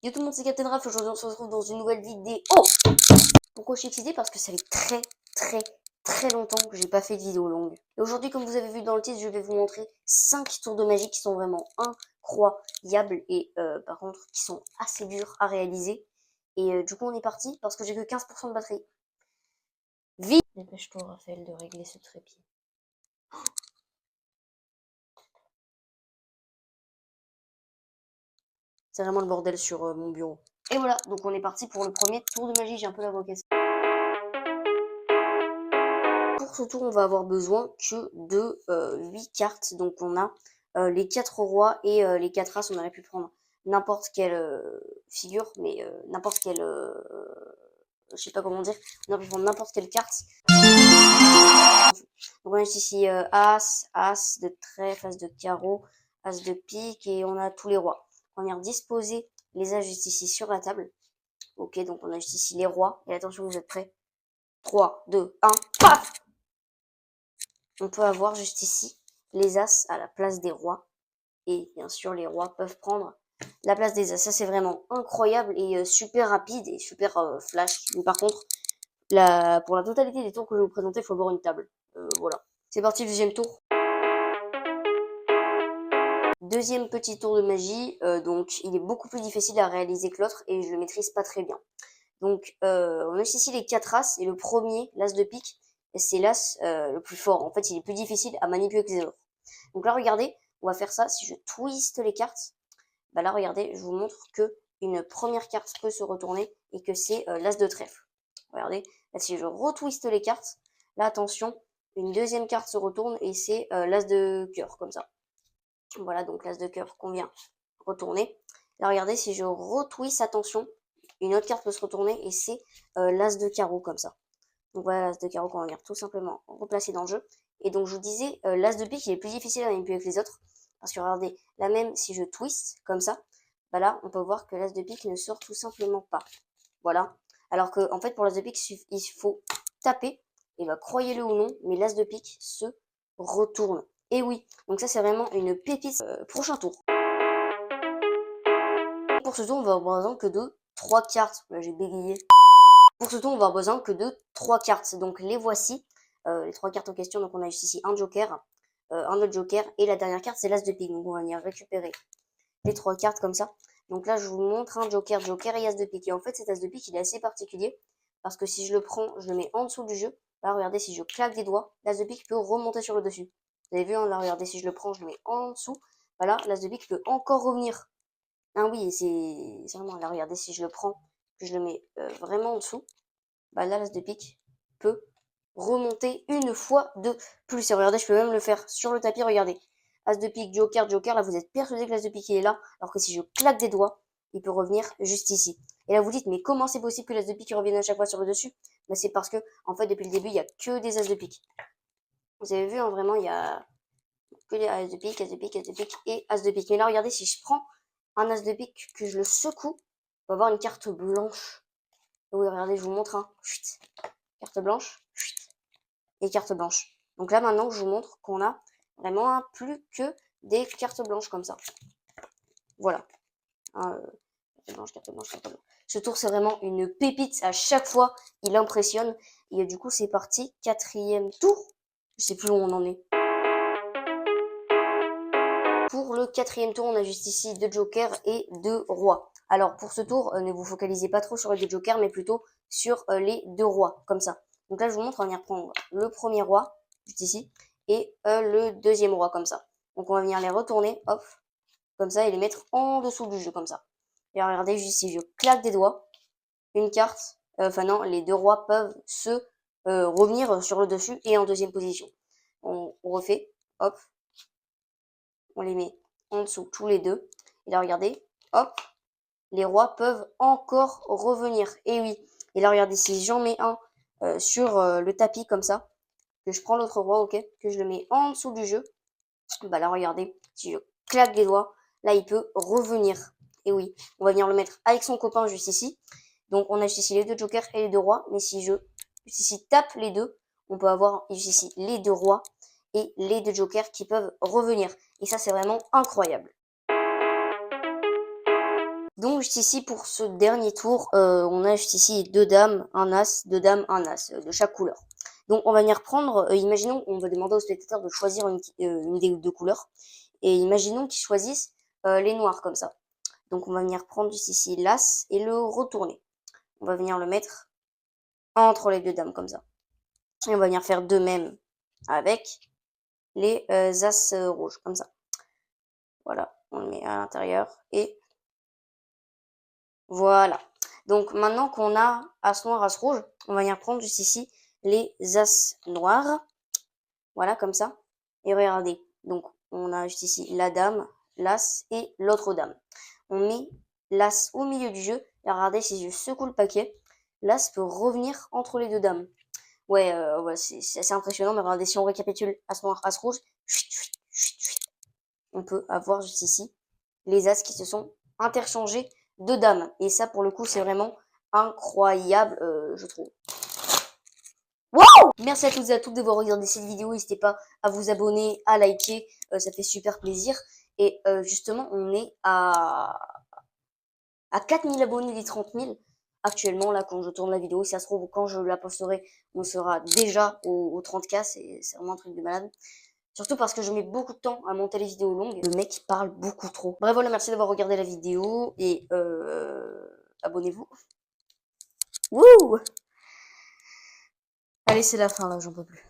Yo tout le monde, c'est Captain Raph. Aujourd'hui, on se retrouve dans une nouvelle vidéo. Pourquoi je suis excitée? Parce que ça fait très longtemps que j'ai pas fait de vidéo longue. Et aujourd'hui, comme vous avez vu dans le titre, je vais vous montrer 5 tours de magie qui sont vraiment incroyables et par contre qui sont assez durs à réaliser. Et du coup, on est parti parce que j'ai que 15% de batterie. Vite! Dépêche-toi, Raphaël, de régler ce trépied. C'est vraiment le bordel sur mon bureau. Et voilà, donc on est parti pour le premier tour de magie. J'ai un peu la voix cassée. Pour ce tour, on va avoir besoin que de 8 cartes. Donc on a les 4 rois et les 4 as. On aurait pu prendre n'importe quelle figure, mais n'importe quelle... je sais pas comment dire. On aurait pu prendre n'importe quelle carte. Donc on a ici as, as de trèfle, as de carreau, as de pique et on a tous les rois. On vient disposer les as juste ici sur la table. Ok, donc on a juste ici les rois. Et attention, vous êtes prêts? 3, 2, 1, paf! On peut avoir juste ici les as à la place des rois. Et bien sûr, les rois peuvent prendre la place des as. Ça, c'est vraiment incroyable et super rapide et super flash. Mais par contre, pour la totalité des tours que je vais vous présenter, il faut avoir une table. Voilà. C'est parti, deuxième tour. Deuxième petit tour de magie. Donc, il est beaucoup plus difficile à réaliser que l'autre et je le maîtrise pas très bien. Donc, on a ici les 4 as et le premier, l'as de pique, c'est l'as le plus fort. En fait, il est plus difficile à manipuler que les autres. Donc là, regardez, on va faire ça. Si je twiste les cartes, bah là, regardez, je vous montre que une première carte peut se retourner et que c'est l'as de trèfle. Regardez, là, si je retwiste les cartes, là, attention, une deuxième carte se retourne et c'est l'as de cœur, comme ça. Voilà, donc l'as de cœur qu'on vient retourner. Là, regardez, si je retwiste, attention, une autre carte peut se retourner et c'est l'as de carreau, comme ça. Donc voilà, l'as de carreau qu'on va venir tout simplement replacer dans le jeu. Et donc je vous disais, l'as de pique, il est plus difficile à manipuler que les autres. Parce que regardez, là même, si je twist, comme ça, bah là, on peut voir que l'as de pique ne sort tout simplement pas. Voilà. Alors que, en fait, pour l'as de pique, il faut taper, et bah, croyez-le ou non, mais l'as de pique se retourne. Et oui, donc ça, c'est vraiment une pépite. Prochain tour. Pour ce tour, on va avoir besoin que de 3 cartes. Là, j'ai bégayé. Pour ce tour, on va avoir besoin que de 3 cartes. Donc les voici, les 3 cartes en question. Donc on a juste ici un joker, un autre joker, et la dernière carte, c'est l'as de pique. Donc on va venir récupérer les 3 cartes comme ça. Donc là, je vous montre un joker, joker et as de pique. Et en fait, cet as de pique, il est assez particulier, parce que si je le prends, je le mets en dessous du jeu. Là, regardez, si je claque des doigts, l'as de pique peut remonter sur le dessus. Vous avez vu, hein, là, regardez, si je le prends, je le mets en dessous. Voilà, l'as de pique peut encore revenir. Ah oui, c'est vraiment, là, regardez, si je le prends, que je le mets vraiment en dessous, bah là, l'as de pique peut remonter une fois de plus. Et regardez, je peux même le faire sur le tapis, regardez. As de pique, joker, joker, là, vous êtes persuadé que l'as de pique est là, alors que si je claque des doigts, il peut revenir juste ici. Et là, vous dites, mais comment c'est possible que l'as de pique revienne à chaque fois sur le dessus? Bah, c'est parce que, en fait, depuis le début, il n'y a que des as de pique. Vous avez vu, hein, vraiment, il y a que des as de pique, as de pique, as de pique et as de pique. Mais là, regardez, si je prends un as de pique, que je le secoue, on va avoir une carte blanche. Et oui, regardez, je vous montre, hein. Chut. Carte blanche, chut. Et carte blanche. Donc là, maintenant, je vous montre qu'on a vraiment plus que des cartes blanches comme ça. Voilà. Hein, carte blanche, carte blanche, carte blanche. Ce tour, c'est vraiment une pépite. À chaque fois, il impressionne. Et du coup, c'est parti. 4e tour. Je sais plus où on en est. Pour le 4e tour, on a juste ici 2 jokers et 2 rois. Alors, pour ce tour, ne vous focalisez pas trop sur les 2 jokers, mais plutôt sur les 2 rois, comme ça. Donc là, je vous montre, on va venir prendre le premier roi, juste ici, et le deuxième roi, comme ça. Donc on va venir les retourner, hop, comme ça, et les mettre en dessous du jeu, comme ça. Et regardez, juste ici, je claque des doigts, une carte, enfin non, les 2 rois peuvent se revenir sur le dessus et en deuxième position. On refait, hop, on les met en dessous tous les deux. Et là, regardez, hop, les rois peuvent encore revenir. Et oui, et là, regardez, si j'en mets un sur le tapis comme ça, que je prends l'autre roi, ok, que je le mets en dessous du jeu, bah là, regardez, si je claque des doigts, là, il peut revenir. Et oui, on va venir le mettre avec son copain juste ici. Donc, on a juste ici les 2 jokers et les 2 rois. Mais si je, juste ici, tape les deux, on peut avoir juste ici les 2 rois et les 2 jokers qui peuvent revenir. Et ça, c'est vraiment incroyable. Donc juste ici pour ce dernier tour, on a juste ici 2 dames, un as, 2 dames, un as, de chaque couleur. Donc on va venir prendre, imaginons on va demander aux spectateurs de choisir une des 2 couleurs et imaginons qu'ils choisissent, les noirs comme ça. Donc on va venir prendre juste ici l'as et le retourner. On va venir le mettre entre les 2 dames comme ça et on va venir faire de même avec les, as, rouges comme ça. Voilà, on le met à l'intérieur et voilà. Donc maintenant qu'on a as noir, as rouge, on va venir prendre juste ici les as noirs. Voilà, comme ça. Et regardez, donc on a juste ici la dame, l'as et l'autre dame. On met l'as au milieu du jeu. Et regardez, si je secoue le paquet, l'as peut revenir entre les 2 dames. Ouais, c'est assez impressionnant, mais regardez, si on récapitule as noir, as rouge, on peut avoir juste ici les as qui se sont interchangés de dames. Et ça, pour le coup, c'est vraiment incroyable, je trouve. Wow! Merci à toutes et à toutes d'avoir regardé cette vidéo. N'hésitez pas à vous abonner, à liker, ça fait super plaisir. Et justement, on est à 4000 abonnés des 30 000 actuellement, là, quand je tourne la vidéo. Si ça se trouve, quand je la posterai, on sera déjà aux 30K. C'est vraiment un truc de malade. Surtout parce que je mets beaucoup de temps à monter les vidéos longues. Le mec parle beaucoup trop. Bref, voilà, merci d'avoir regardé la vidéo et abonnez-vous. Wouh! Allez, c'est la fin là, j'en peux plus.